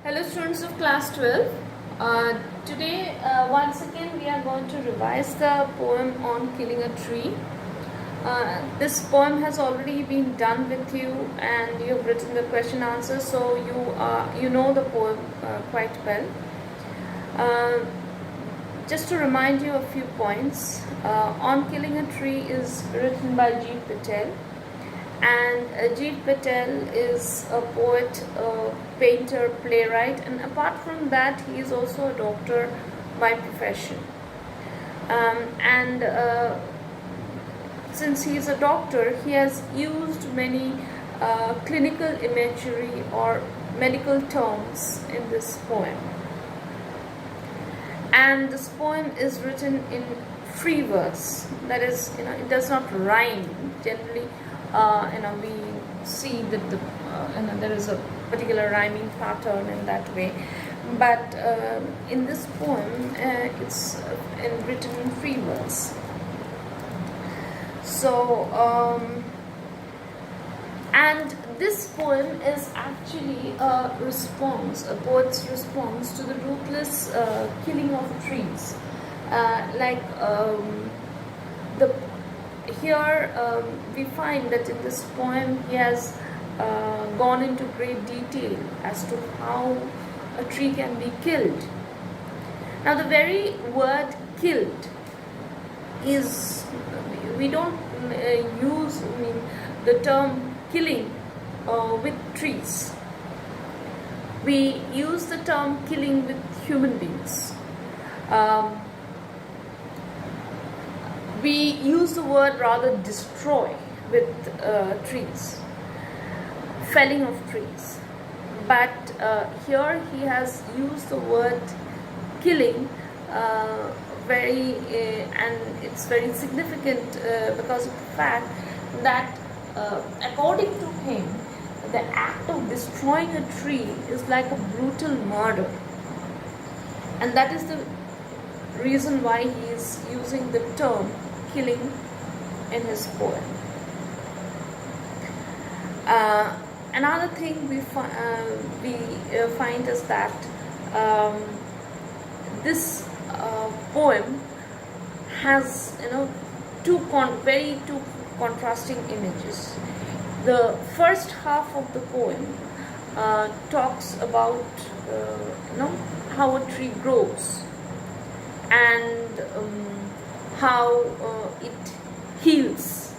Hello students of class 12. Today once again we are going to revise the poem on killing a tree. This poem has already been done with you and you have written the question answer, so you know the poem quite well. Just to remind you a few points, On Killing a Tree is written by G. Patel, and G. Patel is a poet, a painter, playwright, and apart from that he is also a doctor by profession. And since he is a doctor, he has used many clinical imagery or medical terms in this poem. And this poem is written in free verse, that is, it does not rhyme. Generally, we see that there is a particular rhyming pattern in that way, but in this poem it's written in free verse. So and this poem is actually a response, a poet's response to the ruthless killing of trees. We find that in this poem he has gone into great detail as to how a tree can be killed. Now, the very word killed is, we don't use the term killing with trees. We use the term killing with human beings. We use the word rather destroy with trees, felling of trees. But here he has used the word killing and it's very significant because of the fact that according to him, the act of destroying a tree is like a brutal murder, and that is the reason why he is using the term killing in his poem. Another thing we find is that this poem has two contrasting images. The first half of the poem talks about how a tree grows and how it heals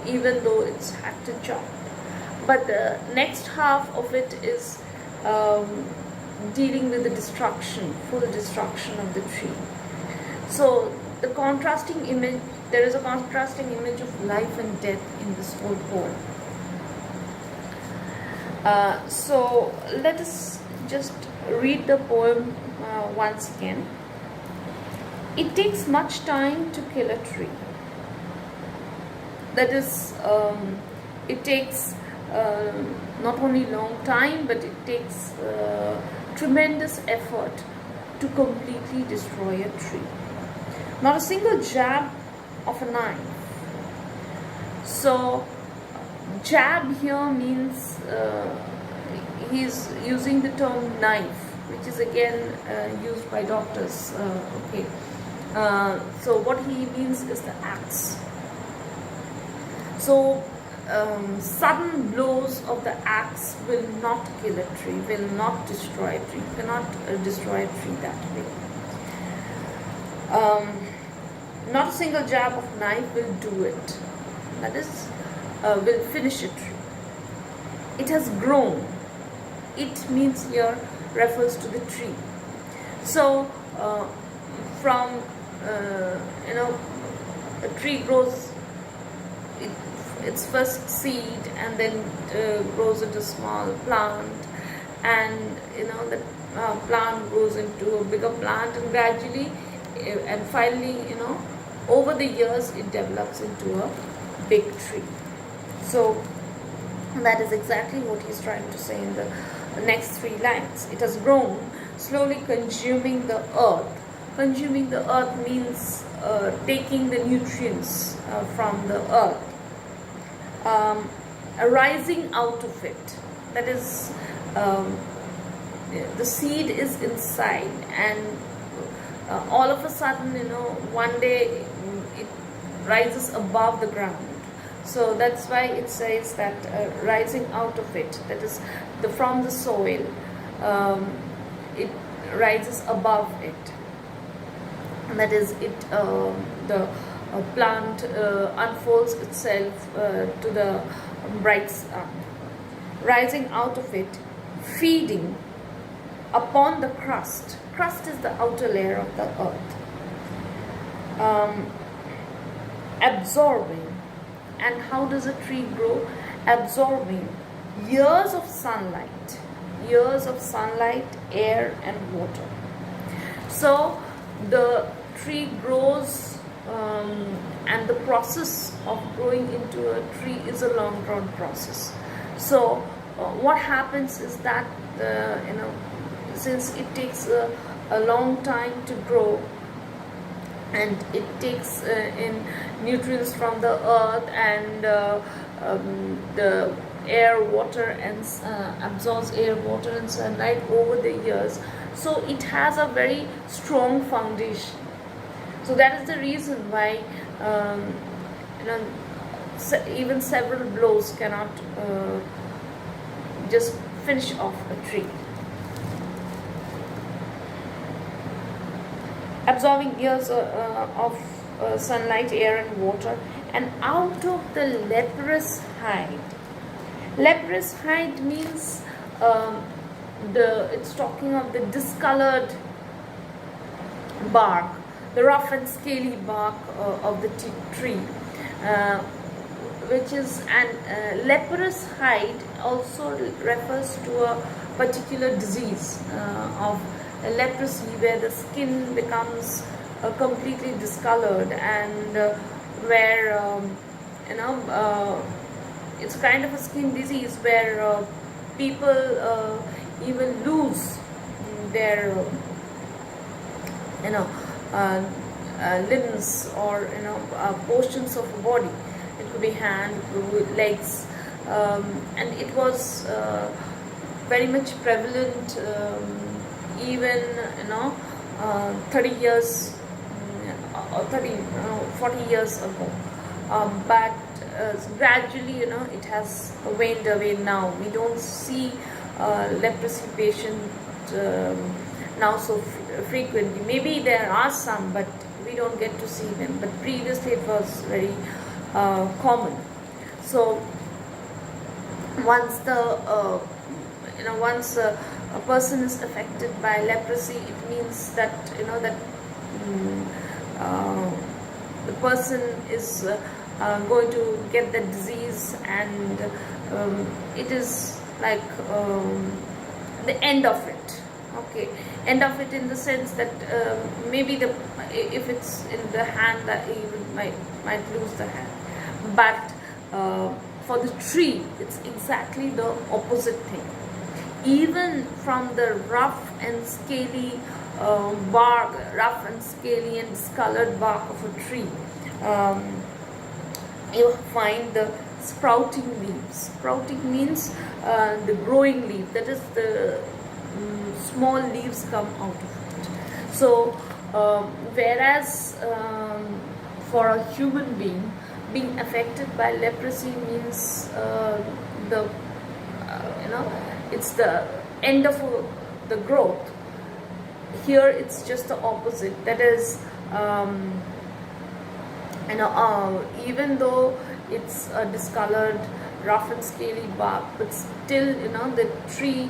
even though it's hacked and chopped. But the next half of it is dealing with the full destruction of the tree. So there is a contrasting image of life and death in this whole poem. So let us just read the poem once again. It takes much time to kill a tree. That is, it takes not only long time, but it takes tremendous effort to completely destroy a tree. Not a single jab of a knife. So jab here means he's using the term knife, which is again used by doctors. So what he means is the axe. So sudden blows of the axe will not kill a tree, will not destroy a tree. You cannot destroy a tree that way. Not a single jab of knife will do it. That is, will finish a tree. It has grown. It means here refers to the tree. So from a tree grows its first seed and then grows into a small plant, and the plant grows into a bigger plant, and gradually and finally over the years it develops into a big tree. So that is exactly what he's trying to say in the next three lines. It has grown, slowly consuming the earth. Consuming the earth means taking the nutrients from the earth, arising out of it. That is, the seed is inside, and all of a sudden, one day it rises above the ground. So that's why it says that rising out of it, that is from the soil, it rises above it. And that is it. The plant unfolds itself to the bright sun, rising out of it, feeding upon the crust. Crust is the outer layer of the earth. Absorbing. And how does a tree grow? Absorbing years of sunlight, air and water. So the tree grows, and the process of growing into a tree is a long drawn process. So what happens is that since it takes a long time to grow, and it takes in nutrients from the earth and the air, water, and absorbs air, water, and sunlight over the years. So it has a very strong foundation. So that is the reason why even several blows cannot just finish off a tree. Absorbing years of sunlight, air and water, and out of the leprous hide. Leprous hide means it's talking of the discolored bark, the rough and scaly bark of the tree, which is, and leprous hide also refers to a particular disease of leprosy, where the skin becomes completely discolored, and where it's kind of a skin disease where people even lose their limbs or portions of the body. It could be hand, legs, and it was very much prevalent even 30 years or 40 years ago, but gradually it has waned away. Now we don't see leprosy patient now so frequently. Maybe there are some, but we don't get to see them, but previously it was very common. So once a person is affected by leprosy, it means that the person is going to get the disease, and it is like the end of it. Okay, end of it in the sense that maybe if it's in the hand, that you might lose the hand, but for the tree it's exactly the opposite thing. Even from the rough and scaly bark, rough and scaly and discolored bark of a tree, you find the sprouting leaves. Sprouting means the growing leaf, that is the small leaves come out of it. So whereas for a human being affected by leprosy means it's the end of the growth. Here it's just the opposite. That is, even though it's a discolored, rough and scaly bark, but still, the tree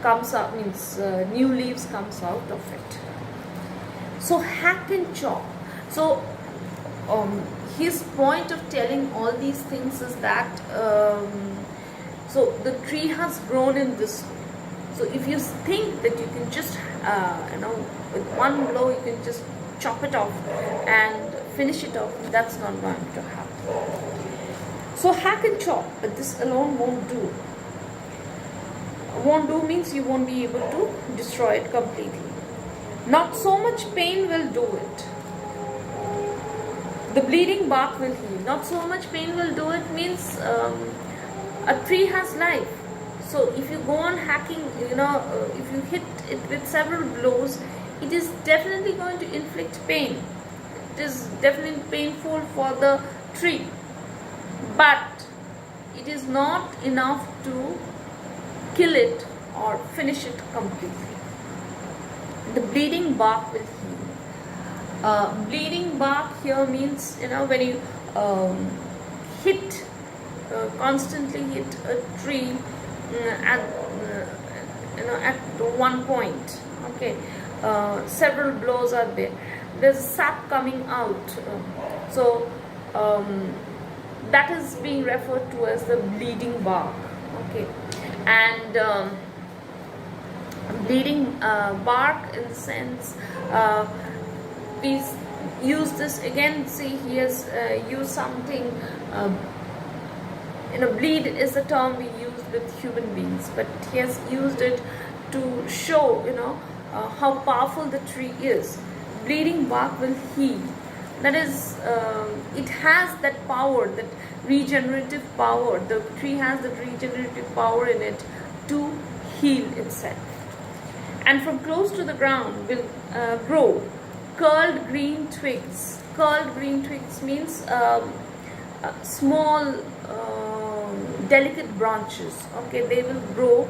comes out, means new leaves comes out of it. So hack and chop. So his point of telling all these things is that so the tree has grown in this way. So if you think that you can just with one blow you can just chop it off and finish it off, that's not going to happen. So hack and chop, but this alone won't do. Won't do means you won't be able to destroy it completely. Not so much pain will do it. The bleeding bark will heal. Not so much pain will do it means a tree has life. So if you go on hacking, if you hit it with several blows, it is definitely going to inflict pain. It is definitely painful for the tree, but it is not enough to kill it or finish it completely. The bleeding bark will heal. Bleeding bark here means, when you hit constantly hit a tree at one point. Okay, several blows are there. There's sap coming out, so that is being referred to as the bleeding bark. Okay, and bleeding bark, in the sense, we use this again. See, he has used something. Bleed is the term we use with human beings, but he has used it to show, how powerful the tree is. Bleeding bark will heal. That is, it has that power, that regenerative power. The tree has the regenerative power in it to heal itself. And from close to the ground will grow curled green twigs. Curled green twigs means small, delicate branches. Okay, they will grow,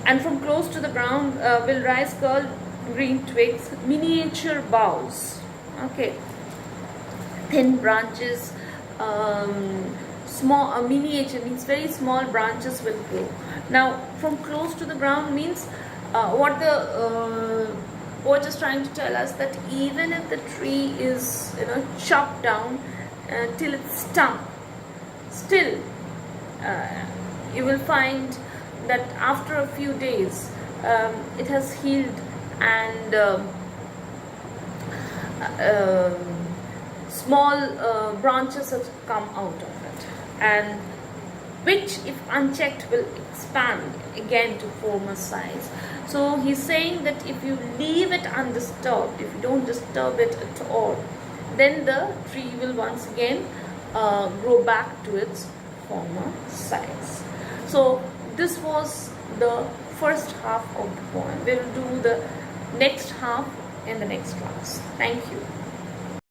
and from close to the ground will rise curled green twigs, miniature boughs. Okay, thin branches, small, miniature means very small branches will grow. Now, from close to the ground means what the poet is trying to tell us, that even if the tree is chopped down till its stump, still you will find that after a few days it has healed, and small branches have come out of it, and which, if unchecked, will expand again to form a size. So he's saying that if you leave it undisturbed, if you don't disturb it at all, then the tree will once again grow back to its former size. So this was the first half of the poem. We'll do the next half in the next class. Thank you.